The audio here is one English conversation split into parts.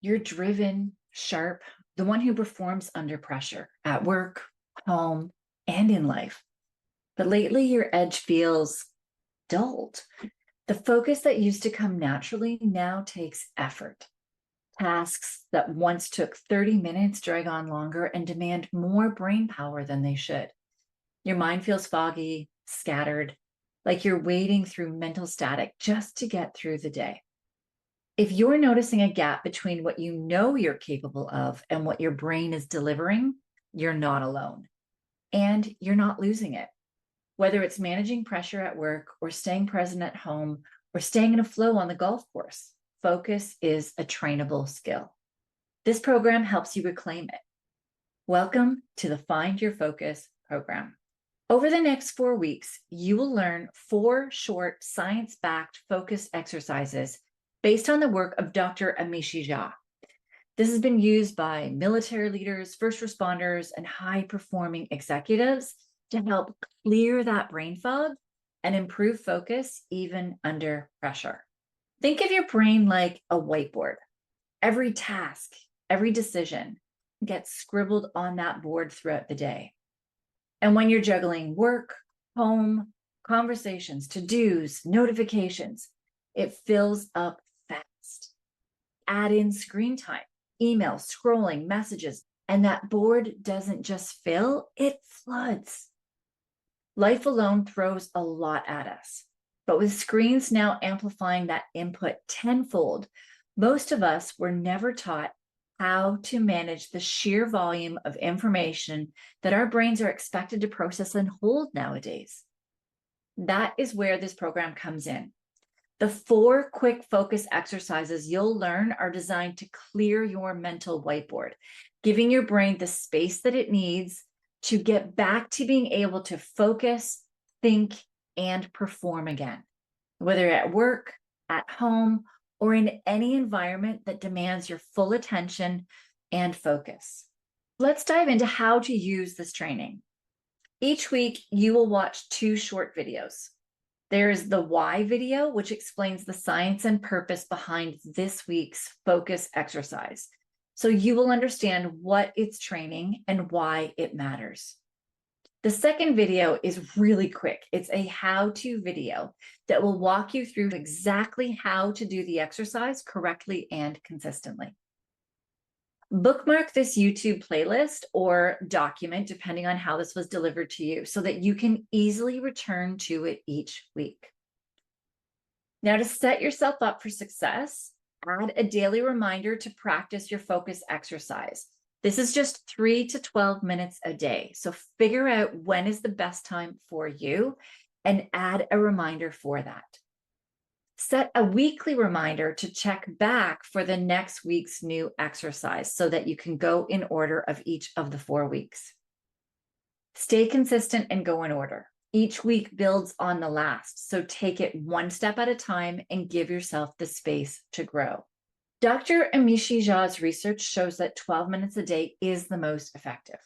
You're driven, sharp, the one who performs under pressure at work, home, and in life. But lately, your edge feels dulled. The focus that used to come naturally now takes effort. Tasks that once took 30 minutes drag on longer and demand more brain power than they should. Your mind feels foggy, scattered, like you're wading through mental static just to get through the day. If you're noticing a gap between what you know you're capable of and what your brain is delivering, you're not alone. And you're not losing it. Whether it's managing pressure at work or staying present at home or staying in a flow on the golf course, focus is a trainable skill. This program helps you reclaim it. Welcome to the Find Your Focus program. Over the next 4 weeks, you will learn 4 short science-backed focus exercises based on the work of Dr. Amishi Jha. This has been used by military leaders, first responders, and high-performing executives to help clear that brain fog and improve focus even under pressure. Think of your brain like a whiteboard. Every task, every decision gets scribbled on that board throughout the day. And when you're juggling work, home, conversations, to-dos, notifications, it fills up fast. Add in screen time, email, scrolling, messages, and that board doesn't just fill, it floods. Life alone throws a lot at us, but with screens now amplifying that input tenfold, most of us were never taught how to manage the sheer volume of information that our brains are expected to process and hold nowadays. That is where this program comes in. The 4 quick focus exercises you'll learn are designed to clear your mental whiteboard, giving your brain the space that it needs to get back to being able to focus, think, and perform again, whether at work, at home, or in any environment that demands your full attention and focus. Let's dive into how to use this training. Each week, you will watch 2 short videos. There is the why video, which explains the science and purpose behind this week's focus exercise. So you will understand what it's training and why it matters. The second video is really quick. It's a how-to video that will walk you through exactly how to do the exercise correctly and consistently. Bookmark this YouTube playlist or document, depending on how this was delivered to you, so that you can easily return to it each week. Now, to set yourself up for success, add a daily reminder to practice your focus exercise. This is just 3 to 12 minutes a day. So figure out when is the best time for you and add a reminder for that. Set a weekly reminder to check back for the next week's new exercise so that you can go in order of each of the 4 weeks. Stay consistent and go in order. Each week builds on the last, so take it one step at a time and give yourself the space to grow. Dr. Amishi Jha's research shows that 12 minutes a day is the most effective.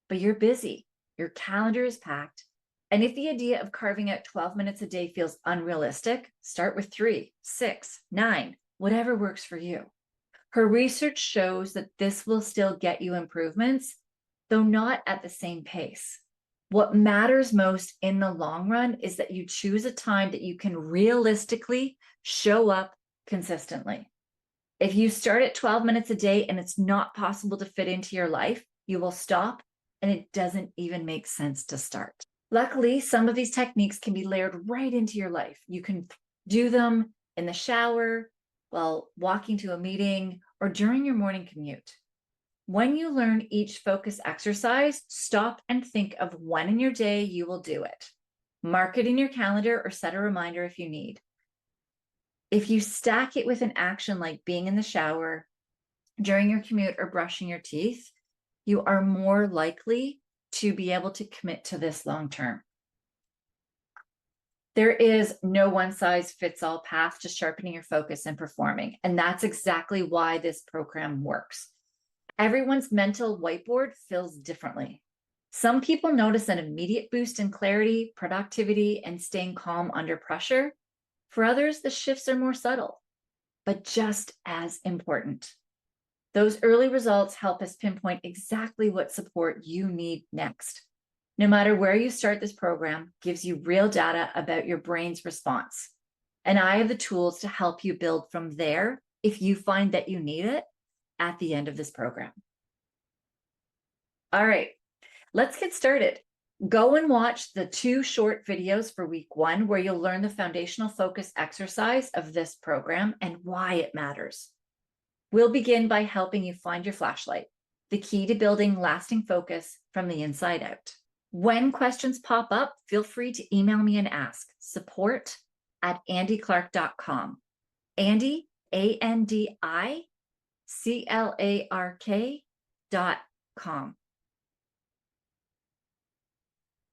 But you're busy, your calendar is packed, and if the idea of carving out 12 minutes a day feels unrealistic, start with 3, 6, 9, whatever works for you. Her research shows that this will still get you improvements, though not at the same pace. What matters most in the long run is that you choose a time that you can realistically show up consistently. If you start at 12 minutes a day and it's not possible to fit into your life, you will stop, and it doesn't even make sense to start. Luckily, some of these techniques can be layered right into your life. You can do them in the shower, while walking to a meeting, or during your morning commute. When you learn each focus exercise, stop and think of when in your day you will do it. Mark it in your calendar or set a reminder if you need. If you stack it with an action like being in the shower, during your commute, or brushing your teeth, you are more likely to be able to commit to this long term. There is no one-size-fits-all path to sharpening your focus and performing, and that's exactly why this program works. Everyone's mental whiteboard fills differently. Some people notice an immediate boost in clarity, productivity, and staying calm under pressure. For others, the shifts are more subtle, but just as important. Those early results help us pinpoint exactly what support you need next. No matter where you start, this program gives you real data about your brain's response. And I have the tools to help you build from there if you find that you need it at the end of this program. All right, let's get started. Go and watch the 2 short videos for week 1, where you'll learn the foundational focus exercise of this program and why it matters. We'll begin by helping you find your flashlight, the key to building lasting focus from the inside out. When questions pop up, feel free to email me and ask. support@andyclark.com. Andy, ANDICLARK.com.